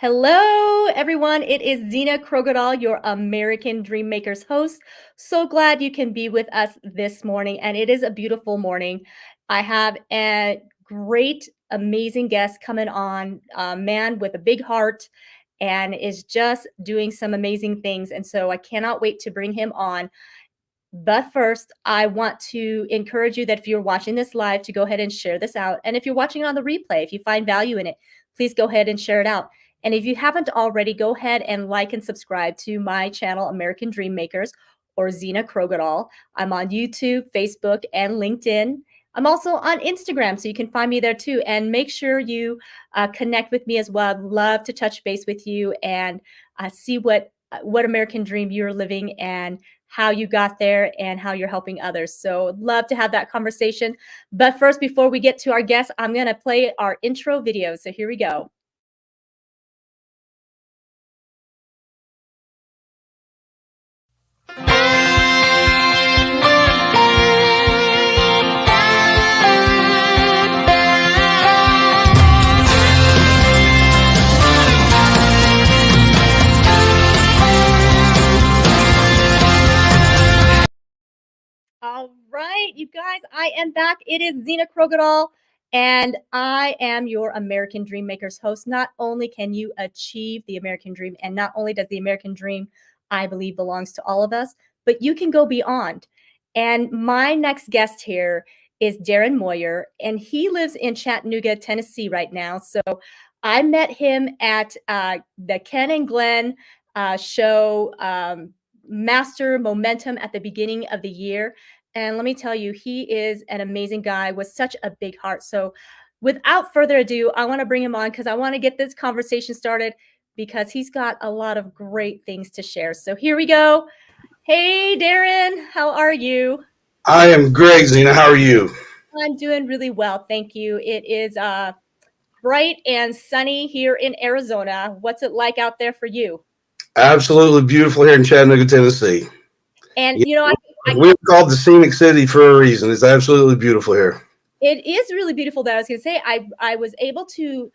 Hello, everyone. It is Zena Krogadal, your American Dream Makers host. So glad you can be with us this morning, and it is a beautiful morning. I have a great, amazing guest coming on, a man with a big heart and is just doing some amazing things. And so I cannot wait to bring him on. But first, I want to encourage you that if you're watching this live, to go ahead and share this out. And if you're watching on the replay, if you find value in it, please go ahead and share it out. And if you haven't already, go ahead and like and subscribe to my channel, American Dream Makers, or Zena Krogadal. I'm on YouTube, Facebook, and LinkedIn. I'm also on Instagram, so you can find me there too. And make sure you connect with me as well. I'd love to touch base with you and see what American dream you're living and how you got there and how you're helping others. So love to have that conversation. But first, before we get to our guests, I'm going to play our intro video. So here we go. All right, you guys, I am back. It is Zena Krogadal, and I am your American Dream Makers host. Not only can you achieve the American dream, and not only does the American dream, I believe, belongs to all of us, but you can go beyond. And my next guest here is Darren Moyer, and he lives in Chattanooga, Tennessee right now. So I met him at the Ken and Glenn show, Master Momentum, at the beginning of the year. And let me tell you, he is an amazing guy with such a big heart. So without further ado, I want to bring him on because I want to get this conversation started because he's got a lot of great things to share. So here we go. Hey, Darren, how are you? I am great, Zena. How are you? I'm doing really well. Thank you. It is bright and sunny here in Arizona. What's it like out there for you? Absolutely beautiful here in Chattanooga, Tennessee. And, we're called the scenic city for a reason. It's absolutely beautiful here. It is really beautiful. That I was going to say, I was able to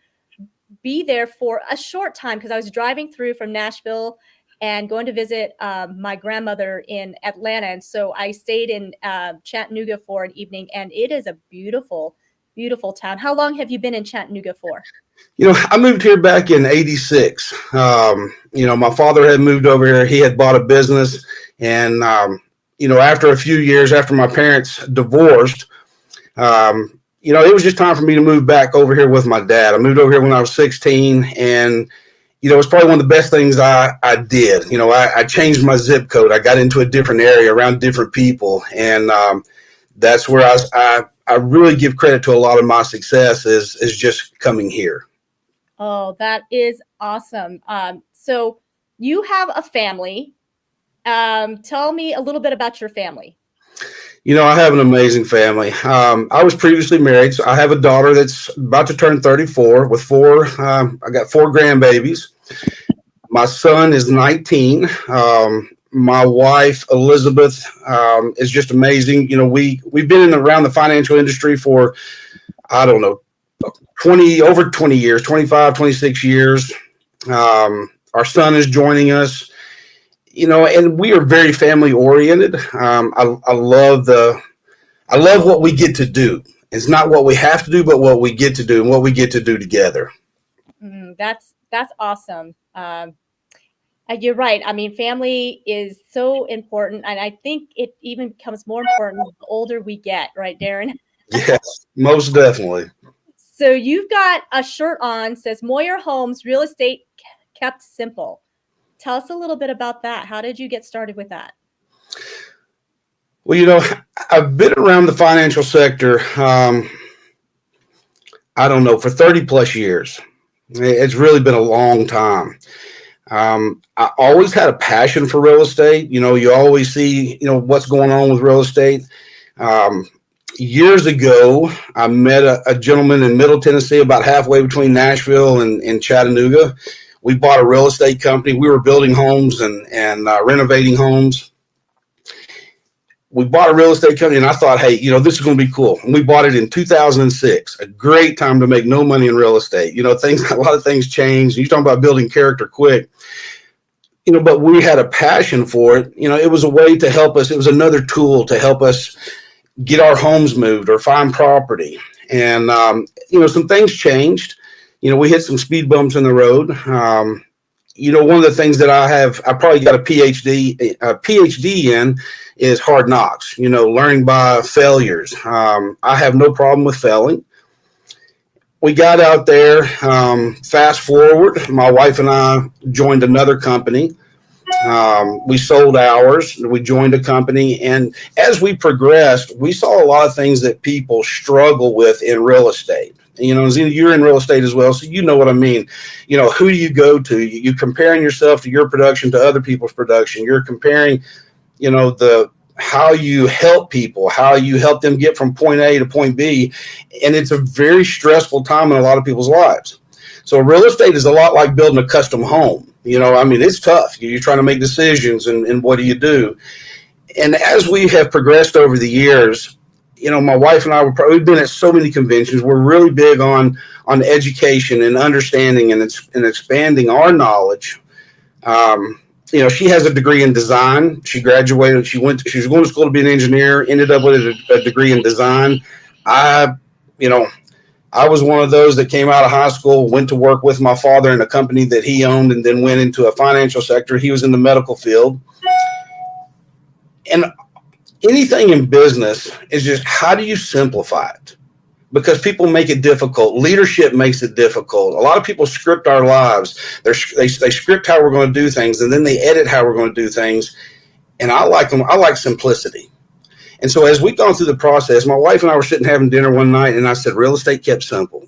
be there for a short time because I was driving through from Nashville and going to visit my grandmother in Atlanta. And so I stayed in Chattanooga for an evening, and it is a beautiful, beautiful town. How long have you been in Chattanooga for? I moved here back in '86. My father had moved over here. He had bought a business. And, after a few years after my parents divorced, it was just time for me to move back over here with my dad. I moved over here when I was 16, and it was probably one of the best things I did. I changed my zip code. I got into a different area around different people, and that's where I really give credit to a lot of my success is just coming here. Oh, that is awesome. So you have a family. Tell me a little bit about your family. I have an amazing family. I was previously married, so I have a daughter that's about to turn 34 with I got 4 grandbabies. My son is 19. My wife, Elizabeth, is just amazing. We've been around the financial industry for, I don't know, over 20 years, 25, 26 years. Our son is joining us. And we are very family oriented. I love what we get to do. It's not what we have to do, but what we get to do and what we get to do together. That's awesome. You're right. I mean, family is so important, and I think it even becomes more important the older we get, right, Darren? Yes, most definitely. So you've got a shirt on, says Moyer Homes, real estate kept simple. Tell us a little bit about that. How did you get started with that? Well, I've been around the financial sector, I don't know, for 30 plus years. It's really been a long time. I always had a passion for real estate. You always see, what's going on with real estate. Years ago, I met a gentleman in Middle Tennessee, about halfway between Nashville and Chattanooga. We bought a real estate company. We were building homes and renovating homes. we bought a real estate company, and I thought, hey, this is going to be cool. And we bought it in 2006, a great time to make no money in real estate. A lot of things changed. You're talking about building character quick, but we had a passion for it. It was a way to help us. It was another tool to help us get our homes moved or find property. And, some things changed. We hit some speed bumps in the road. One of the things that I probably got a PhD in is hard knocks, learning by failures. I have no problem with failing. We got out there, fast forward, my wife and I joined another company. We sold ours, we joined a company. And as we progressed, we saw a lot of things that people struggle with in real estate. Zena, you're in real estate as well, so you know what I mean. Who do you go to? You're comparing yourself to your production to other people's production. You're comparing, how you help people, how you help them get from point A to point B. And it's a very stressful time in a lot of people's lives. So real estate is a lot like building a custom home. It's tough. You're trying to make decisions and what do you do? And as we have progressed over the years, my wife and I we've been at so many conventions. We're really big on education and understanding and expanding our knowledge. She has a degree in design. She graduated. She was going to school to be an engineer, ended up with a degree in design. I was one of those that came out of high school, went to work with my father in a company that he owned, and then went into a financial sector. He was in the medical field. And anything in business is just, how do you simplify it? Because people make it difficult. Leadership makes it difficult. A lot of people script our lives. They script how we're going to do things, and then they edit how we're going to do things. And I like them. I like simplicity. And so as we've gone through the process, my wife and I were sitting having dinner one night, and I said, real estate kept simple.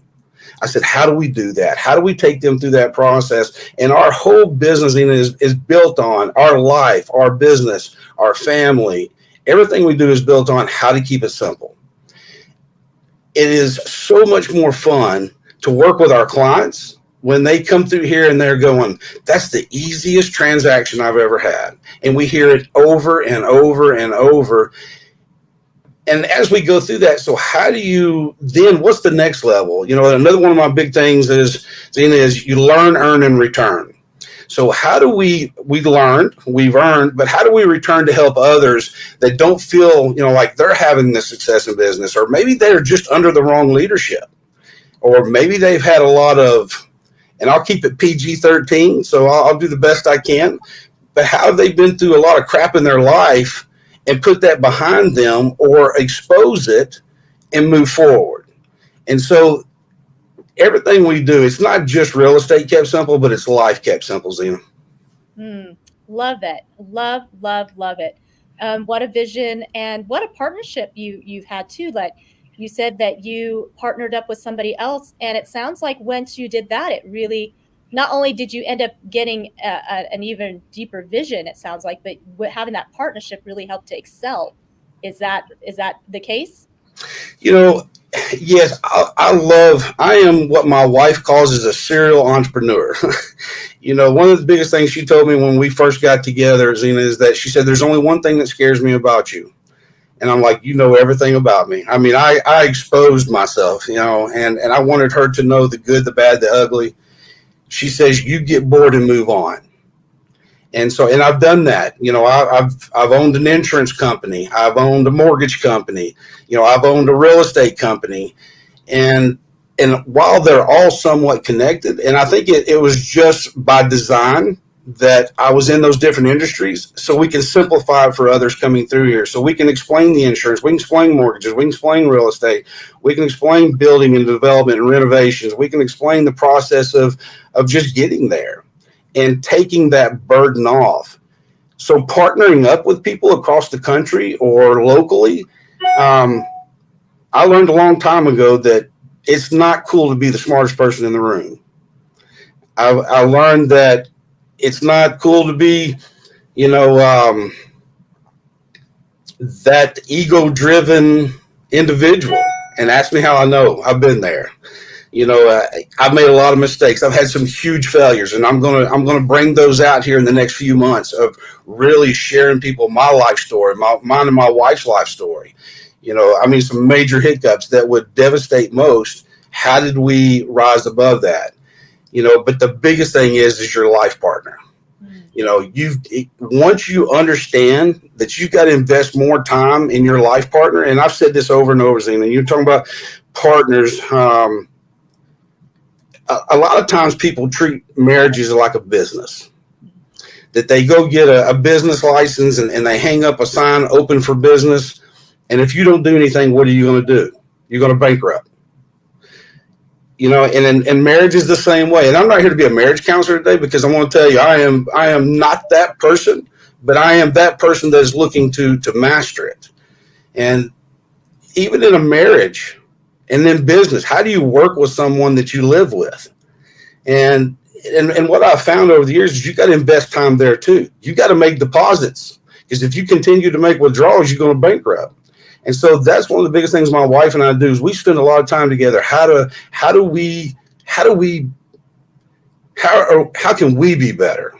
I said, how do we do that? How do we take them through that process? And our whole business is built on our life, our business, our family. Everything we do is built on how to keep it simple. It is so much more fun to work with our clients when they come through here and they're going, that's the easiest transaction I've ever had. And we hear it over and over and over. And as we go through that, so how do you then, what's the next level? Another one of my big things is you learn, earn, and return. So how do we've earned, but how do we return to help others that don't feel, like they're having the success in business, or maybe they're just under the wrong leadership, or maybe they've had a lot of, and I'll keep it PG-13, so I'll do the best I can, but how have they been through a lot of crap in their life and put that behind them or expose it and move forward? And so everything we do, it's not just real estate kept simple, but it's life kept simple, Zena. Love it. Love it. What a vision and what a partnership you've had too. Like you said that you partnered up with somebody else, and it sounds like once you did that, it really, not only did you end up getting an even deeper vision, it sounds like, but having that partnership really helped to excel. Is that the case? Yes, I am what my wife calls a serial entrepreneur. One of the biggest things she told me when we first got together, Zena, is that she said, there's only one thing that scares me about you. And I'm like, everything about me. I exposed myself, and I wanted her to know the good, the bad, the ugly. She says, you get bored and move on. And so, and I've done that. I've owned an insurance company. I've owned a mortgage company. I've owned a real estate company. And while they're all somewhat connected, and I think it was just by design that I was in those different industries, so we can simplify it for others coming through here. So we can explain the insurance, we can explain mortgages, we can explain real estate, we can explain building and development and renovations. We can explain the process of just getting there and taking that burden off. So partnering up with people across the country or locally, I learned a long time ago that it's not cool to be the smartest person in the room. I learned that it's not cool to be, that ego-driven individual. And ask me how I know. I've been there. I've made a lot of mistakes. I've had some huge failures, and I'm gonna bring those out here in the next few months of really sharing people my life story, mine and my wife's life story. Some major hiccups that would devastate most. How did we rise above that? But the biggest thing is your life partner. Once you understand that you've got to invest more time in your life partner, and I've said this over and over, Zena, you're talking about partners. A lot of times people treat marriages like a business, that they go get a business license and they hang up a sign open for business. And if you don't do anything, what are you going to do? You're going to bankrupt. And marriage is the same way. And I'm not here to be a marriage counselor today, because I want to tell you, I am not that person, but I am that person that is looking to master it. And even in a marriage and then business, how do you work with someone that you live with? And what I've found over the years is you got to invest time there too. You got to make deposits, because if you continue to make withdrawals, you're going to bankrupt. And so that's one of the biggest things my wife and I do is we spend a lot of time together. How can we be better?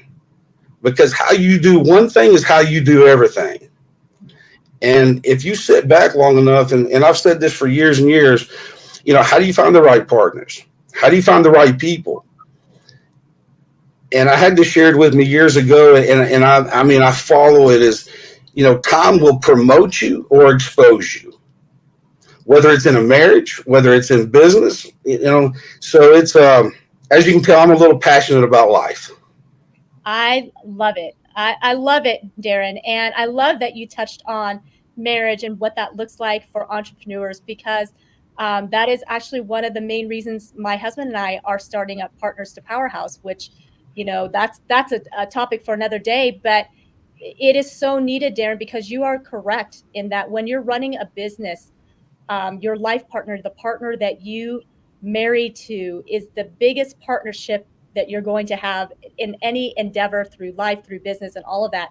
Because how you do one thing is how you do everything. And if you sit back long enough, and I've said this for years and years, how do you find the right partners? How do you find the right people? And I had this shared with me years ago, and I follow it as, time will promote you or expose you, whether it's in a marriage, whether it's in business, so it's, as you can tell, I'm a little passionate about life. I love it. I love it, Darren. And I love that you touched on marriage and what that looks like for entrepreneurs, because that is actually one of the main reasons my husband and I are starting up Partners to Powerhouse, which, that's a topic for another day. But it is so needed, Darren, because you are correct in that when you're running a business, your life partner, the partner that you marry to, is the biggest partnership that you're going to have in any endeavor through life, through business, and all of that.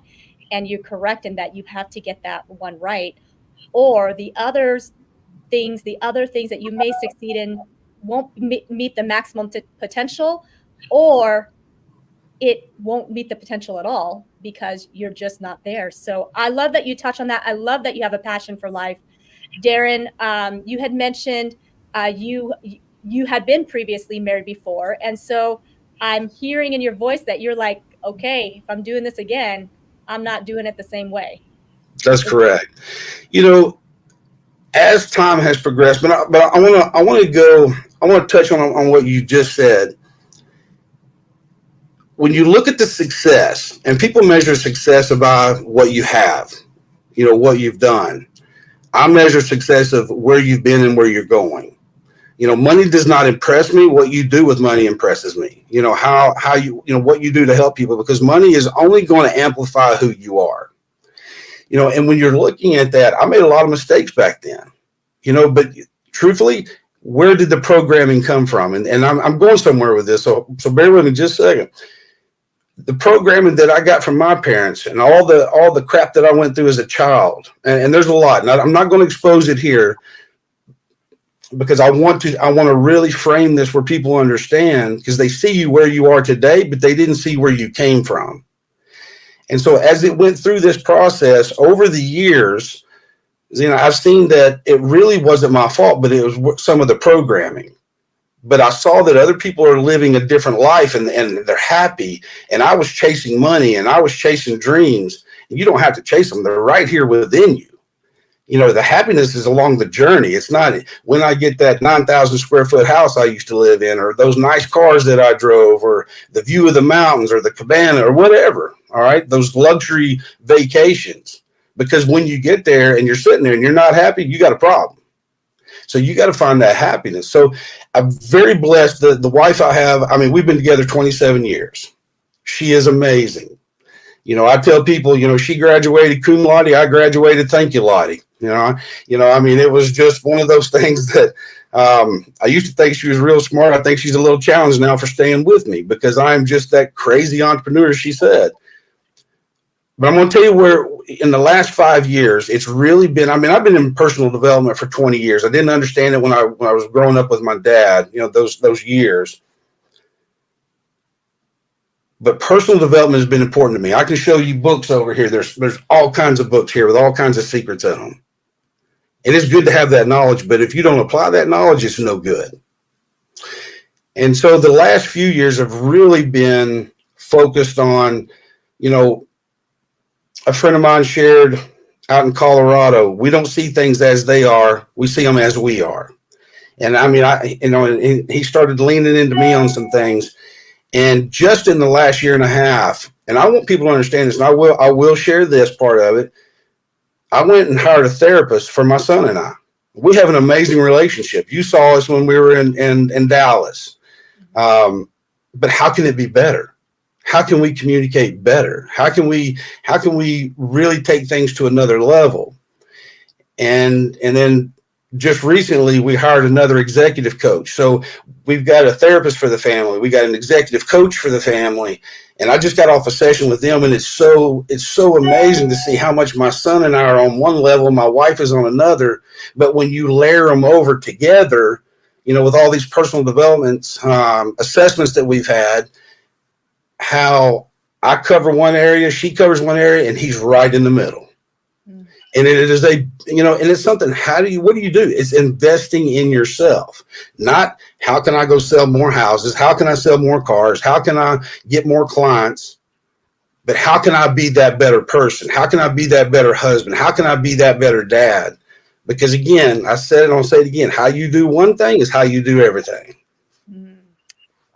And you're correct in that you have to get that one right, or the other things that you may succeed in won't meet the maximum potential, or it won't meet the potential at all because you're just not there. So I love that you touch on that. I love that you have a passion for life. Darren, you had mentioned you had been previously married before. And so I'm hearing in your voice that you're like, okay, if I'm doing this again, I'm not doing it the same way. That's correct. As time has progressed, but I want to touch on what you just said. When you look at the success, and people measure success by what you have, what you've done. I measure success of where you've been and where you're going. Money does not impress me. What you do with money impresses me. How you what you do to help people, because money is only going to amplify who you are. And when you're looking at that, I made a lot of mistakes back then. But truthfully, where did the programming come from? And I'm going somewhere with this, so bear with me just a second. The programming that I got from my parents and all the crap that I went through as a child, and there's a lot. And I'm not going to expose it here, because I want to really frame this where people understand, because they see you where you are today, but they didn't see where you came from. And so as it went through this process over the years, I've seen that it really wasn't my fault, but it was some of the programming. But I saw that other people are living a different life, and they're happy. And I was chasing money, and I was chasing dreams. And you don't have to chase them. They're right here within you. The happiness is along the journey. It's not when I get that 9,000 square foot house I used to live in, or those nice cars that I drove, or the view of the mountains, or the cabana, or whatever. All right. Those luxury vacations, because when you get there and you're sitting there and you're not happy, you got a problem. So you got to find that happiness. So I'm very blessed. The wife I have, we've been together 27 years. She is amazing. I tell people, she graduated cum laude. I graduated thank you laude. It was just one of those things that I used to think she was real smart. I think she's a little challenged now for staying with me, because I'm just that crazy entrepreneur, she said. But I'm going to tell you where in the last 5 years, it's really been, I mean, I've been in personal development for 20 years. I didn't understand it when I was growing up with my dad, those years. But personal development has been important to me. I can show you books over here. There's all kinds of books here with all kinds of secrets in them. And it's good to have that knowledge, but if you don't apply that knowledge, it's no good. And so the last few years have really been focused on, a friend of mine shared out in Colorado, we don't see things as they are, we see them as we are. And I mean, and he started leaning into me on some things. And just in the last year and a half, and I want people to understand this, and I will share this part of it. I went and hired a therapist for my son and I. We have an amazing relationship. You saw us when we were in Dallas. But how can it be better? How can we communicate better? How can we really take things to another level? And then just recently we hired another executive coach. So we've got a therapist for the family. We got an executive coach for the family. And I just got off a session with them, and it's so amazing to see how much my son and I are on one level, my wife is on another. But when you layer them over together, with all these personal developments, assessments that we've had, how I cover one area, she covers one area, and he's right in the middle. Mm. And it is and it's something, what do you do? It's investing in yourself, not how can I go sell more houses? How can I sell more cars? How can I get more clients? But how can I be that better person? How can I be that better husband? How can I be that better dad? Because again, I said it, I'll say it again, how you do one thing is how you do everything. Mm.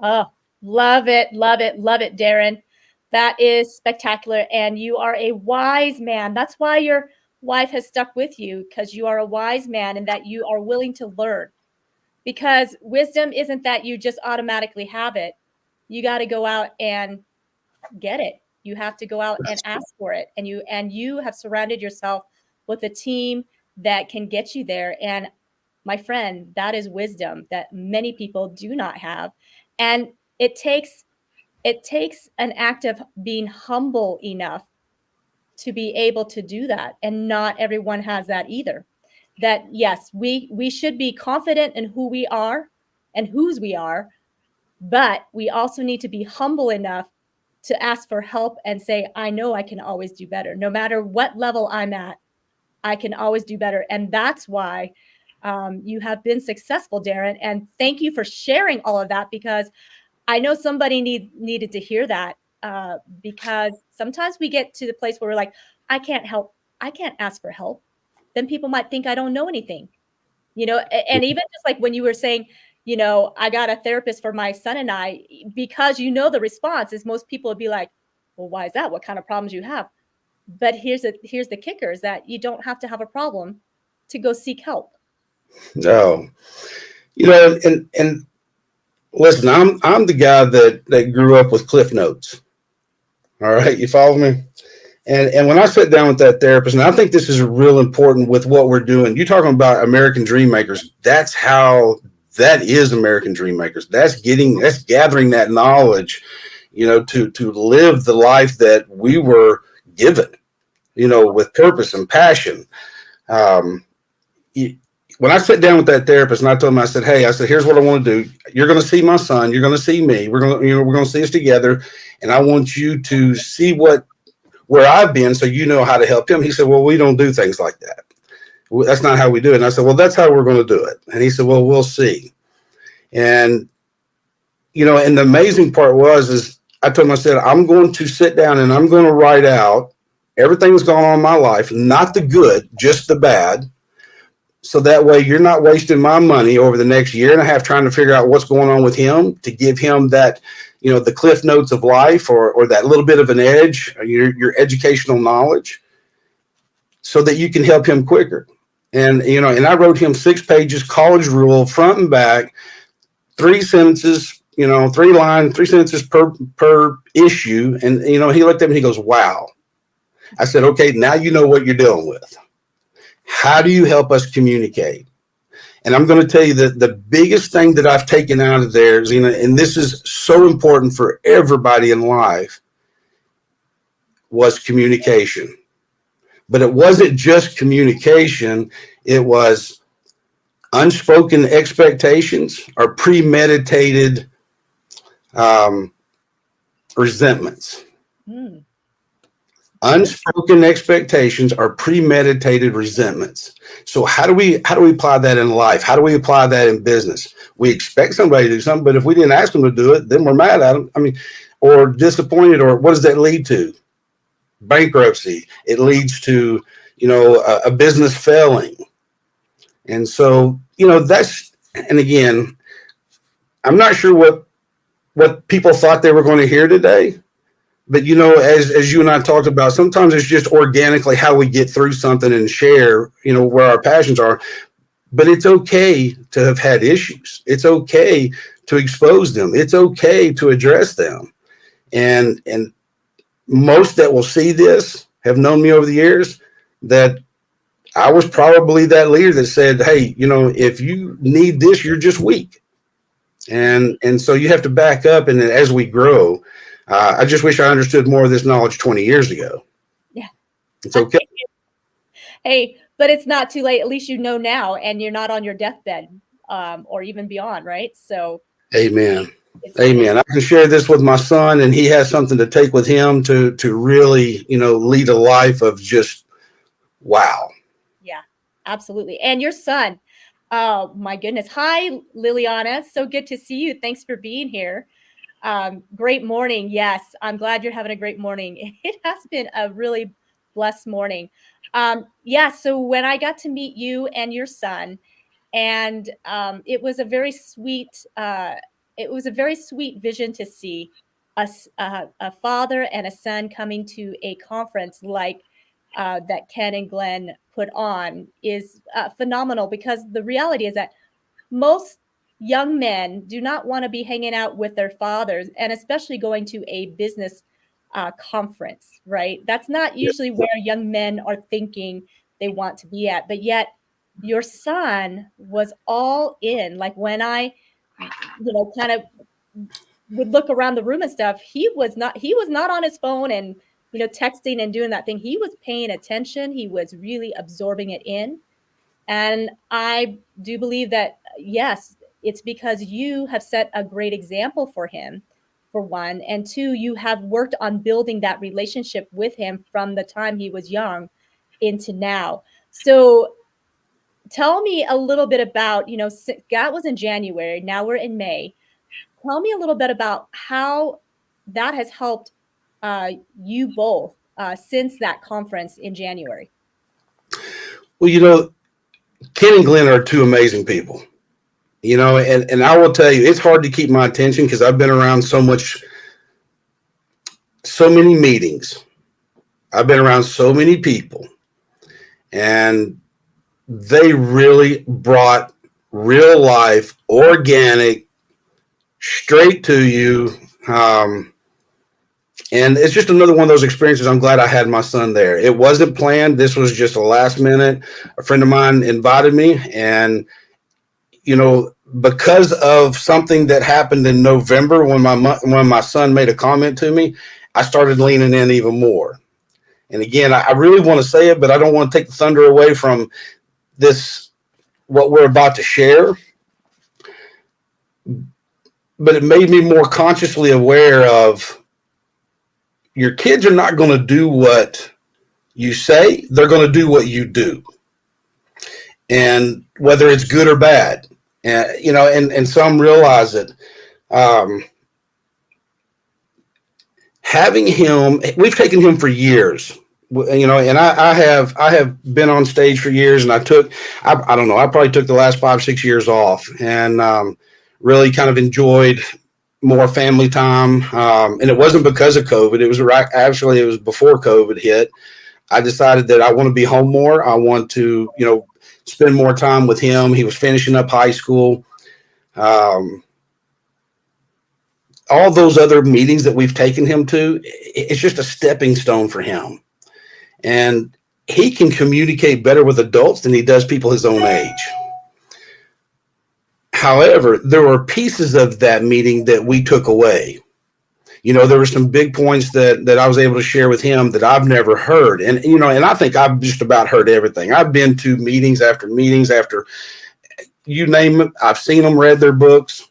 Oh, love it, love it, love it, Darren. That is spectacular. And you are a wise man. That's why your wife has stuck with you, because you are a wise man and that you are willing to learn. Because wisdom isn't that you just automatically have it. You got to go out and get it. You have to go out and ask for it. And you have surrounded yourself with a team that can get you there. And my friend, that is wisdom that many people do not have. And it takes an act of being humble enough to be able to do that. And not everyone has that either. That yes, we should be confident in who we are and whose we are, but we also need to be humble enough to ask for help and say, I know I can always do better. No matter what level I'm at, I can always do better. And that's why you have been successful, Darren. And thank you for sharing all of that, because I know somebody needed to hear that, because sometimes we get to the place where we're like, I can't help. I can't ask for help. Then people might think I don't know anything, and even just like when you were saying, I got a therapist for my son and I, because the response is most people would be like, well, why is that? What kind of problems you have? But here's the kicker, is that you don't have to have a problem to go seek help. No, and listen, I'm the guy that grew up with Cliff Notes. All right, you follow me? And when I sat down with that therapist, and I think this is real important with what we're doing. You're talking about American Dream Makers. That is American Dream Makers. That's gathering that knowledge, to live the life that we were given, with purpose and passion. When I sat down with that therapist and I told him, I said, here's what I want to do. You're going to see my son. You're going to see me. We're going to see us together. And I want you to see where I've been, so how to help him. He said, well, we don't do things like that. That's not how we do it. And I said, well, that's how we're going to do it. And he said, well, we'll see. And, and the amazing part is I told him, I said, I'm going to sit down and I'm going to write out everything that's going on in my life, not the good, just the bad. So that way you're not wasting my money over the next year and a half trying to figure out what's going on with him, to give him that, the Cliff Notes of life, or that little bit of an edge, your educational knowledge, so that you can help him quicker. And, and I wrote him 6 pages, college rule, front and back, 3 sentences, 3 lines, 3 sentences per issue. And, he looked at me and he goes, wow. I said, okay, now you know what you're dealing with. How do you help us communicate? And I'm going to tell you that the biggest thing that I've taken out of there is, and this is so important for everybody in life, was communication. But it wasn't just communication. It was unspoken expectations or premeditated resentments. Mm. Unspoken expectations are premeditated resentments. So how do we apply that in life? How do we apply that in business? We expect somebody to do something, but if we didn't ask them to do it, then we're mad at them. I mean, or disappointed, or what does that lead to? Bankruptcy. It leads to, a business failing. And so, and again, I'm not sure what people thought they were going to hear today. But, as you and I talked about, sometimes it's just organically how we get through something and share, where our passions are. But it's okay to have had issues. It's okay to expose them. It's okay to address them. And most that will see this have known me over the years, that I was probably that leader that said, hey, if you need this, you're just weak. And so you have to back up. And then as we grow, I just wish I understood more of this knowledge 20 years ago. Yeah. It's okay. Hey, but it's not too late. At least you know now, and you're not on your deathbed, or even beyond, right? So Amen. Amen. I can share this with my son, and he has something to take with him to really, lead a life of just wow. Yeah, absolutely. And your son, oh my goodness. Hi, Liliana. So good to see you. Thanks for being here. Great morning. Yes, I'm glad you're having a great morning. It has been a really blessed morning. So when I got to meet you and your son, and it was a very sweet vision to see a father and a son coming to a conference like that Ken and Glenn put on is phenomenal, because the reality is that most young men do not want to be hanging out with their fathers, and especially going to a business conference, right? That's not usually where young men are thinking they want to be at. But yet your son was all in. Like when I, kind of would look around the room and stuff, he was not on his phone and, texting and doing that thing. He was paying attention. He was really absorbing it in. And I do believe that, yes, it's because you have set a great example for him, for one. And two, you have worked on building that relationship with him from the time he was young into now. So tell me a little bit about, that was in January. Now we're in May. Tell me a little bit about how that has helped you both since that conference in January. Well, Ken and Glenn are two amazing people, and I will tell you, it's hard to keep my attention because I've been around so many meetings. I've been around so many people, and they really brought real life, organic, straight to you. And it's just another one of those experiences. I'm glad I had my son there. It wasn't planned. This was just a last minute. A friend of mine invited me, and, because of something that happened in November when my son made a comment to me, I started leaning in even more. And again, I really want to say it, but I don't want to take the thunder away from this, what we're about to share. But it made me more consciously aware of, your kids are not going to do what you say. They're going to do what you do. And whether it's good or bad, and some realize it. Having him, we've taken him for years, and I have been on stage for years, and I don't know, I probably took the last 5-6 years off, and really kind of enjoyed more family time. And it wasn't because of COVID. It was it was before COVID hit. I decided that I want to be home more. I want to, spend more time with him. He was finishing up high school. All those other meetings that we've taken him to, it's just a stepping stone for him. And he can communicate better with adults than he does people his own age. However, there were pieces of that meeting that we took away. There were some big points that I was able to share with him that I've never heard. And, and I think I've just about heard everything. I've been to meetings after you name it. I've seen them, read their books.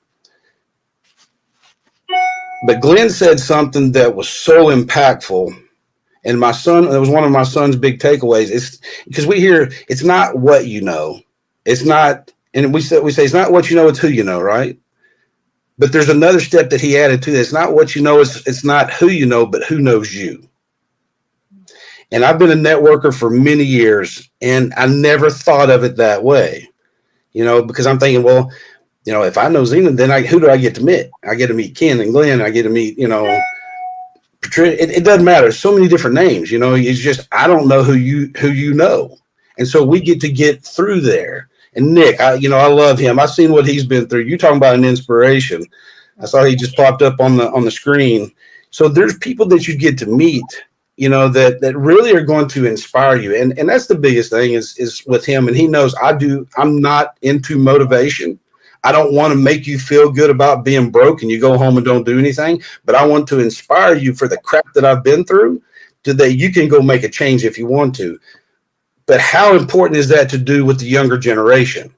But Glenn said something that was so impactful. And my son, it was one of my son's big takeaways. It's because we hear it's not what you know. It's not, and we say it's not what you know, it's who you know, right? But there's another step that he added to this. It's not what you know, it's not who you know, but who knows you. And I've been a networker for many years, and I never thought of it that way, because I'm thinking, well, if I know Zena, then who do I get to meet? I get to meet Ken and Glenn. I get to meet, Patricia. It doesn't matter. So many different names, it's just, I don't know who you know. And so we get through there. And Nick, I love him. I've seen what he's been through. You're talking about an inspiration. I saw he just popped up on the screen. So there's people that you get to meet, that really are going to inspire you. And that's the biggest thing is with him. And he knows I'm not into motivation. I don't want to make you feel good about being broke and you go home and don't do anything. But I want to inspire you for the crap that I've been through so that you can go make a change if you want to. But how important is that to do with the younger generation?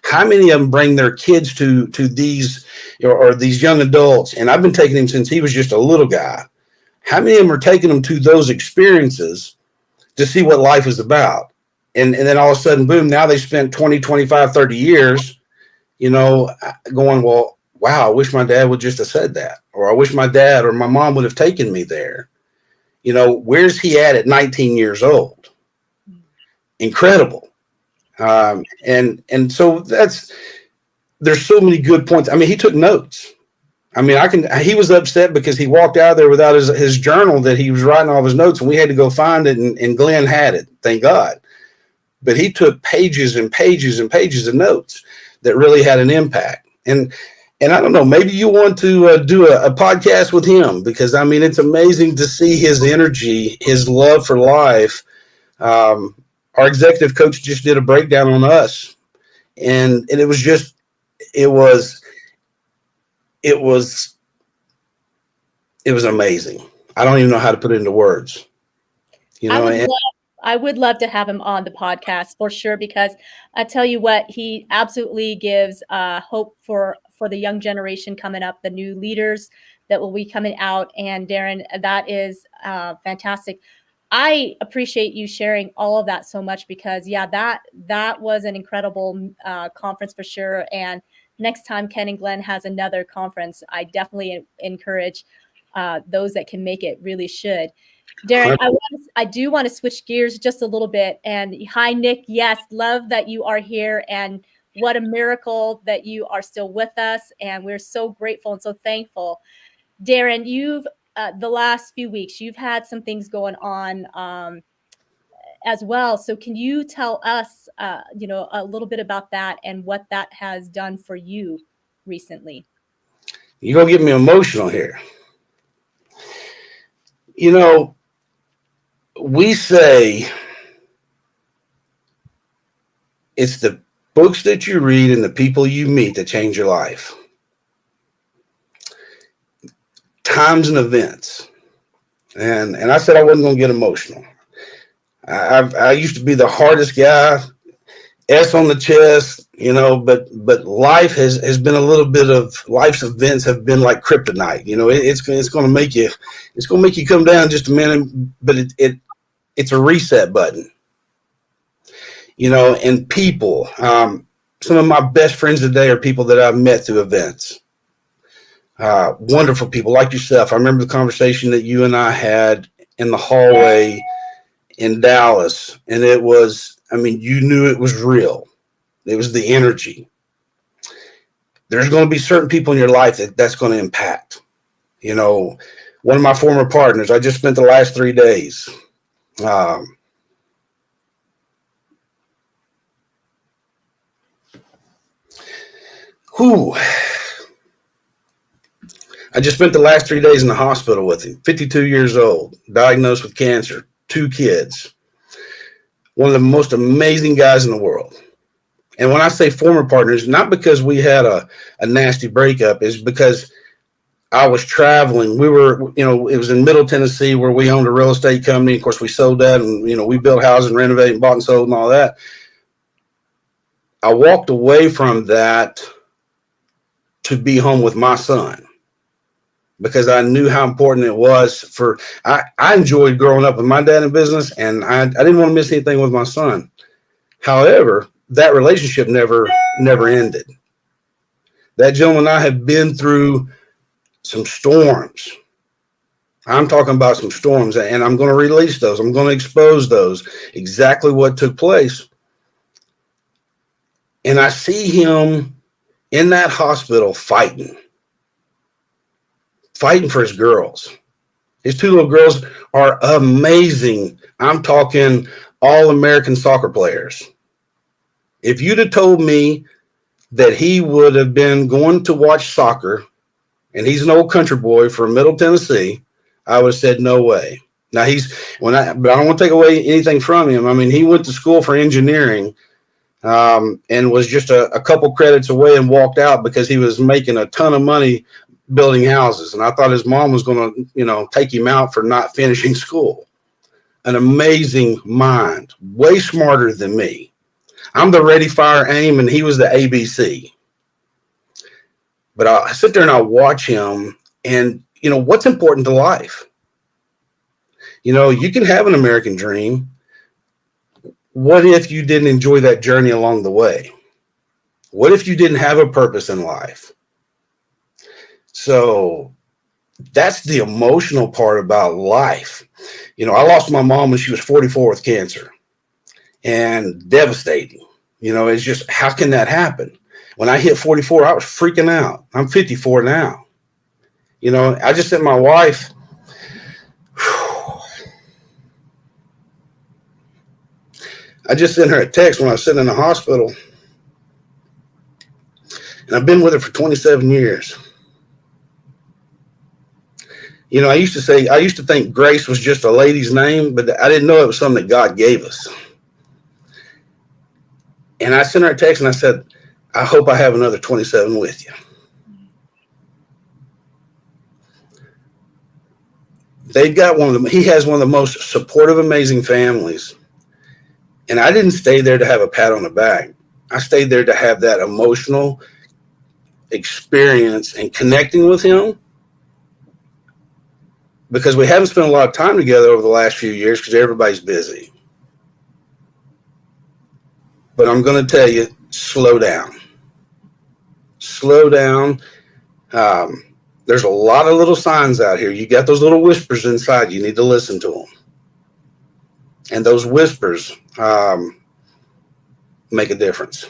How many of them bring their kids to these or these young adults? And I've been taking him since he was just a little guy. How many of them are taking them to those experiences to see what life is about? And then all of a sudden, boom, now they spent 20, 25, 30 years, going, well, wow, I wish my dad would just have said that. Or I wish my dad or my mom would have taken me there. Where's he at 19 years old? Incredible. And so there's so many good points. I mean, he took notes. I mean, he was upset because he walked out there without his journal that he was writing all of his notes, and we had to go find it, and Glenn had it, thank God. But he took pages and pages and pages of notes that really had an impact. And I don't know, maybe you want to do a podcast with him, because I mean, it's amazing to see his energy, his love for life. Our executive coach just did a breakdown on us, and it was amazing. I don't even know how to put it into words. I would love to have him on the podcast for sure, because I tell you what, he absolutely gives hope for the young generation coming up, the new leaders that will be coming out. And Darren, that is fantastic. I appreciate you sharing all of that so much, because that was an incredible conference for sure. And next time Ken and Glenn has another conference, I definitely encourage those that can make it really should. Darren, I do want to switch gears just a little bit. And hi, Nick. Yes, love that you are here. And what a miracle that you are still with us. And we're so grateful and so thankful. Darren, you've the last few weeks, you've had some things going on as well. So can you tell us, a little bit about that and what that has done for you recently? You're going to get me emotional here. We say it's the books that you read and the people you meet that change your life. Times and events. And I said I wasn't going to get emotional. I used to be the hardest guy, S on the chest, but life has been a little bit of life's events have been like kryptonite. It's going to make you come down just a minute, but it's a reset button. And people, some of my best friends today are people that I've met through events. Wonderful people like yourself. I remember the conversation that you and I had in the hallway in Dallas, and it was, you knew it was real. It was the energy. There's going to be certain people in your life that's going to impact. One of my former partners, I just spent the last 3 days. I just spent the last 3 days in the hospital with him. 52 years old, diagnosed with cancer, 2 kids. One of the most amazing guys in the world. And when I say former partners, not because we had a nasty breakup, is because I was traveling. We were, it was in Middle Tennessee where we owned a real estate company. Of course, we sold that, and we built houses and renovated and bought and sold and all that. I walked away from that to be home with my son because I knew how important it was for. I enjoyed growing up with my dad in business, and I didn't want to miss anything with my son. However, that relationship never ended. That gentleman and I have been through some storms. I'm talking about some storms, and I'm going to release those. I'm going to expose those, exactly what took place. And I see him in that hospital fighting for his girls. His two little girls are amazing. I'm talking all-American soccer players. If you'd have told me that he would have been going to watch soccer, and he's an old country boy from Middle Tennessee, I would have said no way. Now but I don't want to take away anything from him. I mean, he went to school for engineering, and was just a couple credits away and walked out because he was making a ton of money building houses. And I thought his mom was going to, take him out for not finishing school. An amazing mind, way smarter than me. I'm the ready, fire, aim, and he was the ABC. But I sit there and I watch him, and what's important to life. You can have an American dream. What if you didn't enjoy that journey along the way? What if you didn't have a purpose in life? So that's the emotional part about life. I lost my mom when she was 44 with cancer, and devastating. It's just, how can that happen? When I hit 44, I was freaking out. I'm 54 now. I just sent my wife, I just sent her a text when I was sitting in the hospital, and I've been with her for 27 years. I used to think Grace was just a lady's name, but I didn't know it was something that God gave us. And I sent her a text and I said, I hope I have another 27 with you. He has one of the most supportive, amazing families. And I didn't stay there to have a pat on the back. I stayed there to have that emotional experience and connecting with him, because we haven't spent a lot of time together over the last few years because everybody's busy. But I'm going to tell you, slow down. Slow down. There's a lot of little signs out here. You got those little whispers inside. You need to listen to them. And those whispers make a difference.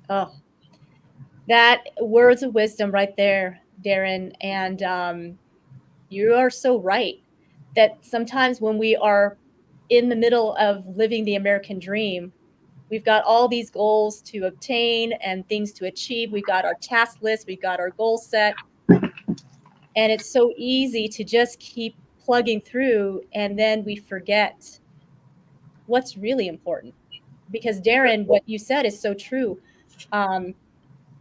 Oh, that words of wisdom right there, Darren. And you are so right that sometimes when we are in the middle of living the American dream, we've got all these goals to obtain and things to achieve. We've got our task list, we've got our goal set. And it's so easy to just keep plugging through, and then we forget what's really important. Because Darren, what you said is so true.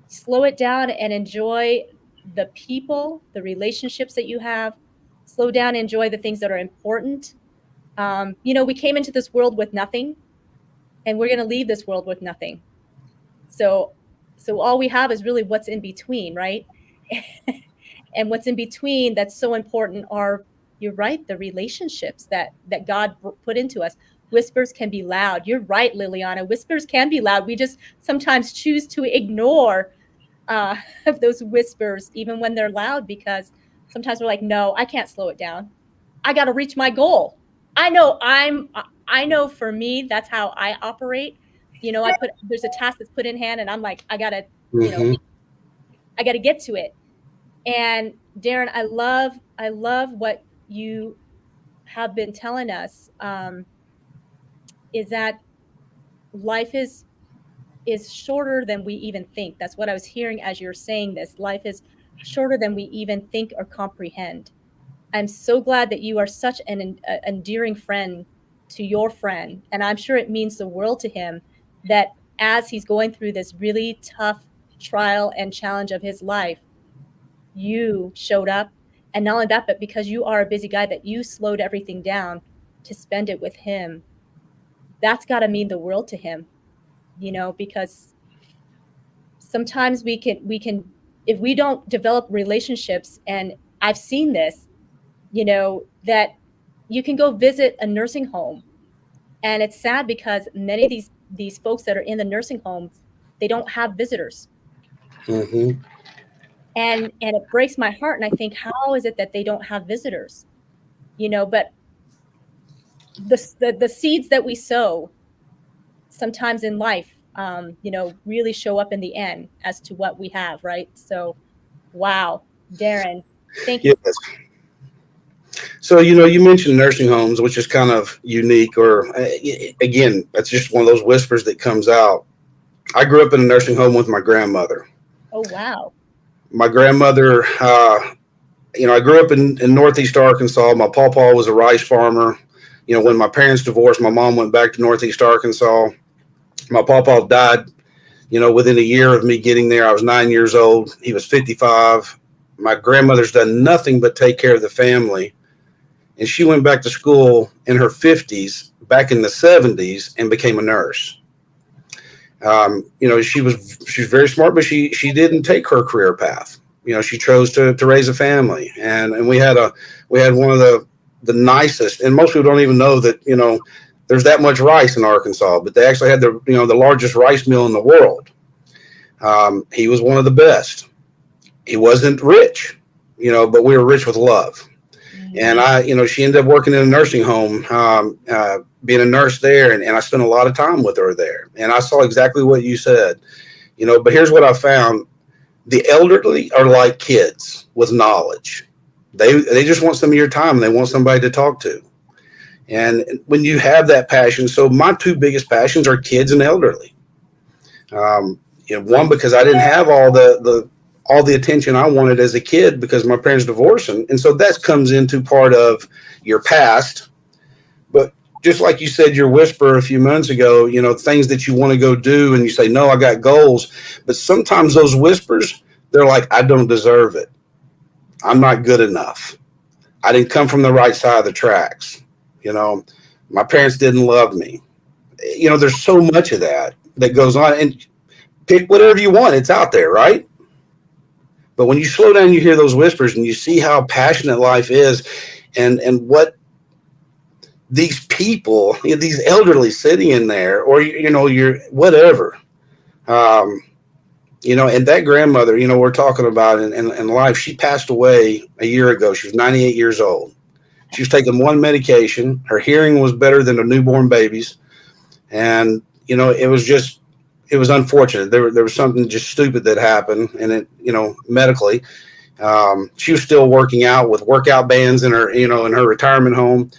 Slow it down and enjoy the people, the relationships that you have. Slow down, enjoy the things that are important. We came into this world with nothing, and we're going to leave this world with nothing. So all we have is really what's in between, right? And what's in between that's so important are, you're right, the relationships that God put into us. Whispers can be loud. You're right, Liliana. Whispers can be loud. We just sometimes choose to ignore those whispers, even when they're loud, because sometimes we're like, no, I can't slow it down. I got to reach my goal. I know for me, that's how I operate. There's a task that's put in hand, and I'm like, I gotta get to it. And Darren, I love what you have been telling us, is that life is shorter than we even think. That's what I was hearing as you're saying this. Life is shorter than we even think or comprehend. I'm so glad that you are such an endearing friend to your friend. And I'm sure it means the world to him that as he's going through this really tough trial and challenge of his life, you showed up. And not only that, but because you are a busy guy, that you slowed everything down to spend it with him. That's got to mean the world to him, because sometimes we can if we don't develop relationships, and I've seen this, that you can go visit a nursing home, and it's sad because many of these folks that are in the nursing homes, they don't have visitors. Mm-hmm. And it breaks my heart, and I think, how is it that they don't have visitors? But the seeds that we sow sometimes in life, really show up in the end as to what we have, right? So, wow, Darren, thank you. Yes. So, you mentioned nursing homes, which is kind of unique, or again, that's just one of those whispers that comes out. I grew up in a nursing home with my grandmother. Oh, wow. My grandmother, I grew up in Northeast Arkansas. My pawpaw was a rice farmer. When my parents divorced, my mom went back to Northeast Arkansas. My pawpaw died, within a year of me getting there. I was 9 years old. He was 55. My grandmother's done nothing but take care of the family. And she went back to school in her 50s, back in the 70s, and became a nurse. She was very smart, but she didn't take her career path. She chose to raise a family, and we had one of the nicest, and most people don't even know that there's that much rice in Arkansas, but they actually had the largest rice mill in the world. He was one of the best. He wasn't rich, but we were rich with love. And she ended up working in a nursing home, being a nurse there. And I spent a lot of time with her there. And I saw exactly what you said, but here's what I found. The elderly are like kids with knowledge. They just want some of your time. And they want somebody to talk to. And when you have that passion, so my two biggest passions are kids and elderly. One, because I didn't have all the attention I wanted as a kid because my parents divorced. And so that comes into part of your past. But just like you said, your whisper a few months ago, things that you want to go do, and you say, no, I got goals. But sometimes those whispers, they're like, I don't deserve it. I'm not good enough. I didn't come from the right side of the tracks. My parents didn't love me. There's so much of that goes on, and pick whatever you want. It's out there, right? But when you slow down, you hear those whispers and you see how passionate life is, and what these people, these elderly sitting in there, or, you're whatever, and that grandmother, we're talking about in life, she passed away a year ago. She was 98 years old. She was taking one medication. Her hearing was better than a newborn baby's. And, it was unfortunate. There was something just stupid that happened, and it, medically, she was still working out with workout bands in her, in her retirement home.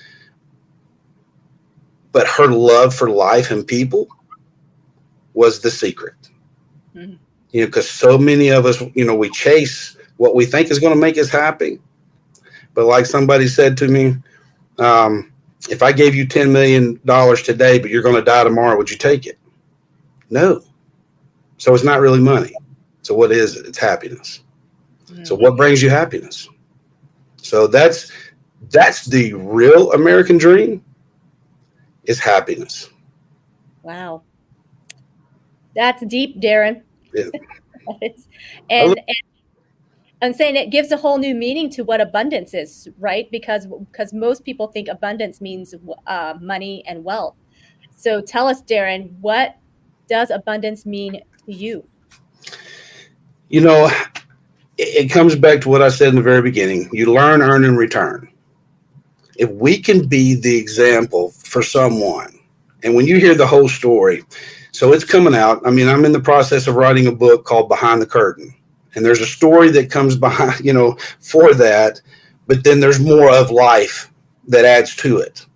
But her love for life and people was the secret. Mm-hmm. Because so many of us, we chase what we think is going to make us happy. But like somebody said to me, if I gave you $10 million today, but you're going to die tomorrow, would you take it? No. So it's not really money. So what is it? It's happiness. Mm-hmm. So what brings you happiness? So that's the real American dream, is happiness. Wow. That's deep, Darren. Yeah. and I'm saying it gives a whole new meaning to what abundance is, right? Because most people think abundance means money and wealth. So tell us, Darren, what does abundance mean to you? It comes back to what I said in the very beginning. You learn, earn, and return. If we can be the example for someone, and when you hear the whole story, so it's coming out. I mean, I'm in the process of writing a book called Behind the Curtain. And there's a story that comes behind, for that. But then there's more of life that adds to it.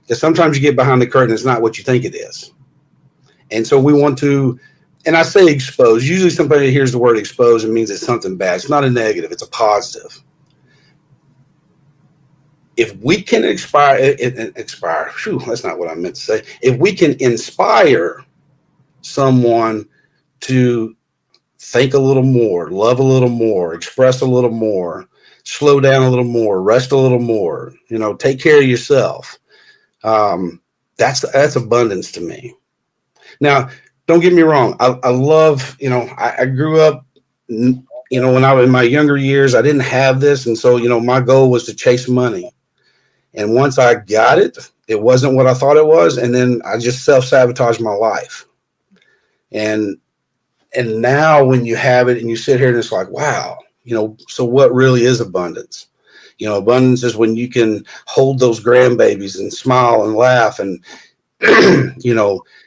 Because sometimes you get behind the curtain, it's not what you think it is. And so we want to, and I say expose. Usually somebody hears the word expose, it means it's something bad. It's not a negative, it's a positive. If we can inspire, that's not what I meant to say. If we can inspire someone to think a little more, love a little more, express a little more, slow down a little more, rest a little more, take care of yourself. That's abundance to me. Now, don't get me wrong. I love, I grew up, when I was in my younger years, I didn't have this. And so, my goal was to chase money. And once I got it, it wasn't what I thought it was. And then I just self-sabotaged my life. And now when you have it and you sit here and it's like, wow, so what really is abundance? Abundance is when you can hold those grandbabies and smile and laugh and,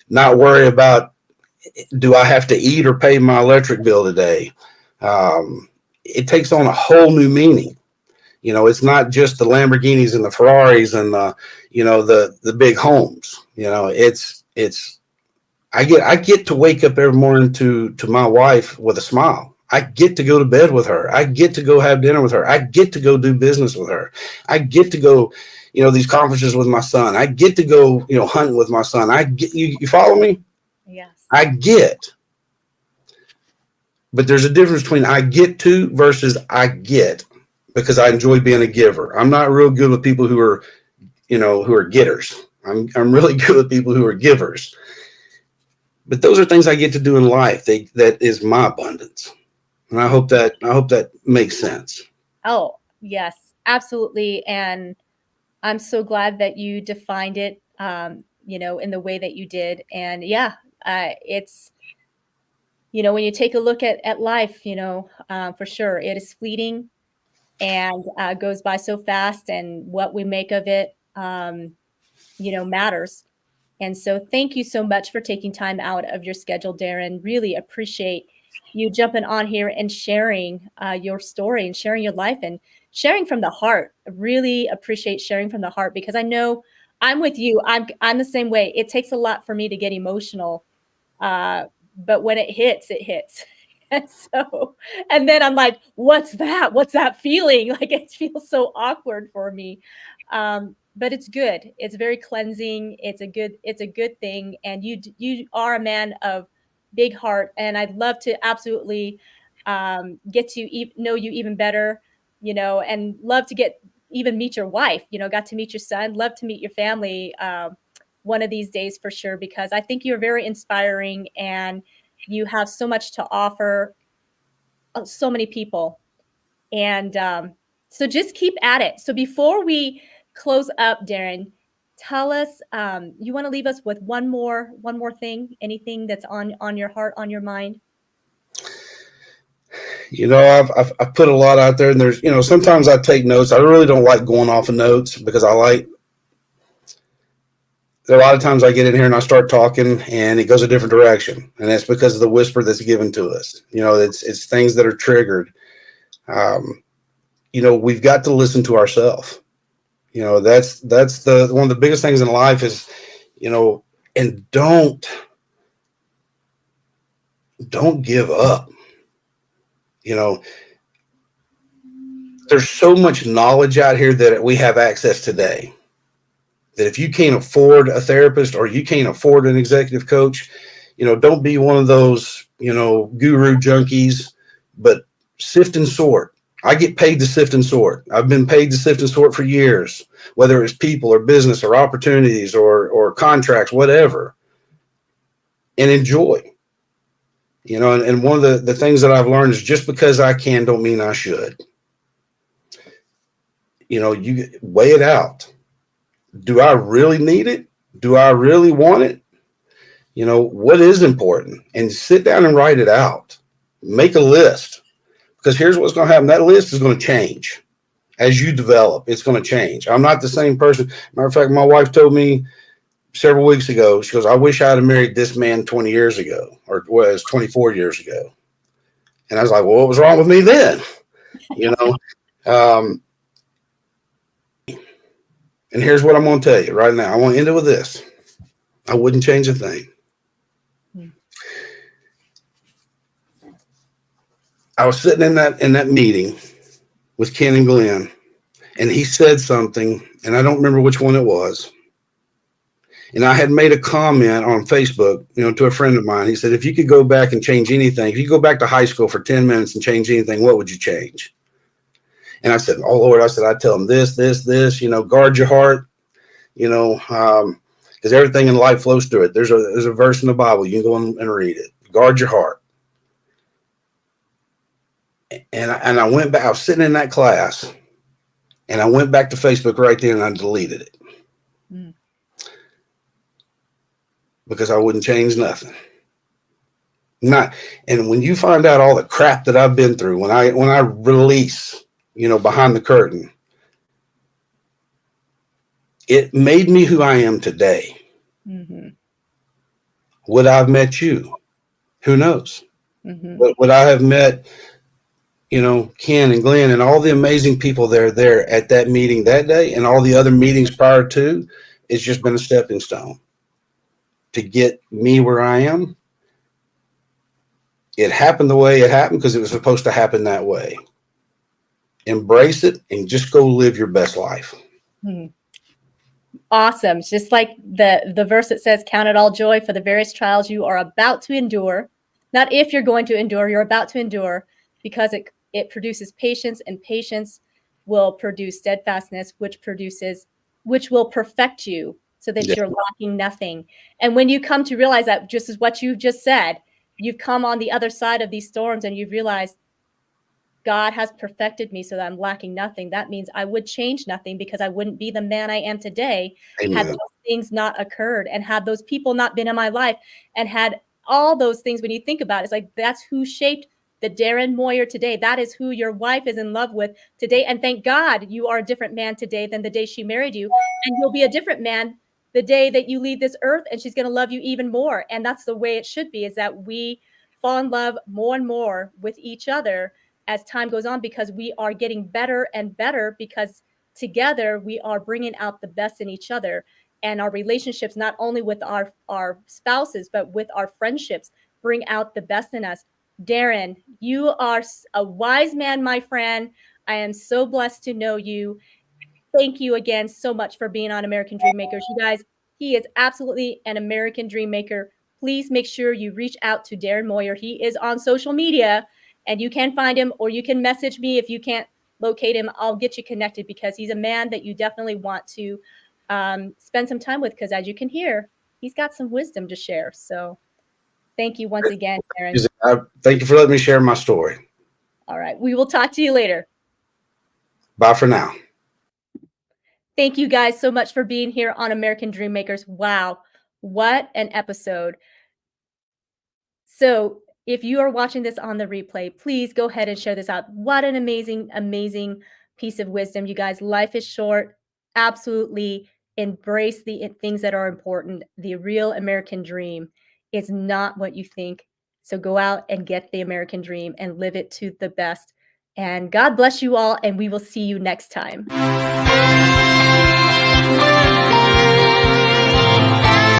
not worry about, do I have to eat or pay my electric bill today? It takes on a whole new meaning. It's not just the Lamborghinis and the Ferraris and the big homes. I get to wake up every morning to my wife with a smile. I get to go to bed with her. I get to go have dinner with her. I get to go do business with her. I get to go, these conferences with my son. I get to go, hunting with my son. I get you follow me? Yes. I get. But there's a difference between I get to versus I get, because I enjoy being a giver. I'm not real good with people who are, who are getters. I'm really good with people who are givers. But those are things I get to do in life. That is my abundance. And I hope that makes sense. Oh, yes, absolutely. And I'm so glad that you defined it, in the way that you did. And yeah, it's, when you take a look at life, for sure, it is fleeting and goes by so fast. And what we make of it, matters. And so thank you so much for taking time out of your schedule, Darren. Really appreciate you jumping on here and sharing your story and sharing your life and sharing from the heart. I really appreciate sharing from the heart, because I know I'm with you. I'm the same way. It takes a lot for me to get emotional. But when it hits, it hits. And then I'm like, what's that? What's that feeling? Like, it feels so awkward for me. But it's good. It's very cleansing. It's a good thing. And you are a man of big heart. And I'd love to absolutely get to know you even better, and love to even meet your wife, got to meet your son, love to meet your family one of these days for sure, because I think you're very inspiring and you have so much to offer so many people. And so just keep at it. So before we close up, Darren, tell us, you want to leave us with one more thing, anything that's on your heart, on your mind? I've put a lot out there, and there's, sometimes I take notes. I really don't like going off of notes, because a lot of times I get in here and I start talking and it goes a different direction. And that's because of the whisper that's given to us. It's things that are triggered. We've got to listen to ourselves. That's one of the biggest things in life is, and don't give up. There's so much knowledge out here that we have access today, that if you can't afford a therapist or you can't afford an executive coach, don't be one of those, guru junkies, but sift and sort. I get paid to sift and sort. I've been paid to sift and sort for years, whether it's people or business or opportunities or contracts, whatever, and enjoy. And one of the things that I've learned is, just because I can don't mean I should. You weigh it out. Do I really need it? Do I really want it? What is important? And sit down and write it out. Make a list, because here's what's going to happen. That list is going to change as you develop. It's going to change. I'm not the same person. Matter of fact, my wife told me several weeks ago, she goes, I wish I'd have married this man 20 years ago, or was 24 years ago. And I was like, well, what was wrong with me then? And here's what I'm going to tell you right now. I want to end it with this. I wouldn't change a thing. I was sitting in that meeting with Ken and Glenn, and he said something, and I don't remember which one it was. And I had made a comment on Facebook, to a friend of mine. He said, if you could go back and change anything, if you go back to high school for 10 minutes and change anything, what would you change? And I said, oh, Lord, I'd tell them this, guard your heart, because everything in life flows through it. There's a verse in the Bible. You can go and read it. Guard your heart. And I went back. I was sitting in that class, and I went back to Facebook right then, and I deleted it. Because I wouldn't change nothing. And when you find out all the crap that I've been through, when I release, behind the curtain, it made me who I am today. Mm-hmm. Would I have met you? Who knows? Mm-hmm. Would I have met, Ken and Glenn and all the amazing people that are there at that meeting that day and all the other meetings prior to? It's just been a stepping stone to get me where I am. It happened the way it happened because it was supposed to happen that way. Embrace it and just go live your best life. Mm-hmm. Awesome. It's just like the verse that says, count it all joy for the various trials you are about to endure. Not if you're going to endure, you're about to endure, because it produces patience, and patience will produce steadfastness, which will perfect you so that you're lacking nothing. And when you come to realize that, just as what you just said, you've come on the other side of these storms and you've realized God has perfected me so that I'm lacking nothing. That means I would change nothing, because I wouldn't be the man I am today. Amen. Had those things not occurred, and had those people not been in my life, and had all those things. When you think about it, it's like, that's who shaped the Darren Moyer today. That is who your wife is in love with today. And thank God you are a different man today than the day she married you. And you'll be a different man the day that you leave this earth, and she's going to love you even more. And that's the way it should be, is that we fall in love more and more with each other as time goes on, because we are getting better and better, because together we are bringing out the best in each other. And our relationships, not only with our spouses, but with our friendships, bring out the best in us. Darren, you are a wise man, my friend. I am so blessed to know you. Thank you again so much for being on American Dream Makers. You guys, he is absolutely an American Dream Maker. Please make sure you reach out to Darren Moyer. He is on social media, and you can find him, or you can message me if you can't locate him. I'll get you connected, because he's a man that you definitely want to spend some time with, because as you can hear, he's got some wisdom to share. So thank you once again, Darren. Thank you for letting me share my story. All right. We will talk to you later. Bye for now. Thank you guys so much for being here on American Dream Makers. Wow, what an episode. So if you are watching this on the replay, please go ahead and share this out. What an amazing, amazing piece of wisdom. You guys, life is short. Absolutely embrace the things that are important. The real American dream is not what you think. So go out and get the American dream and live it to the best. And God bless you all, and we will see you next time.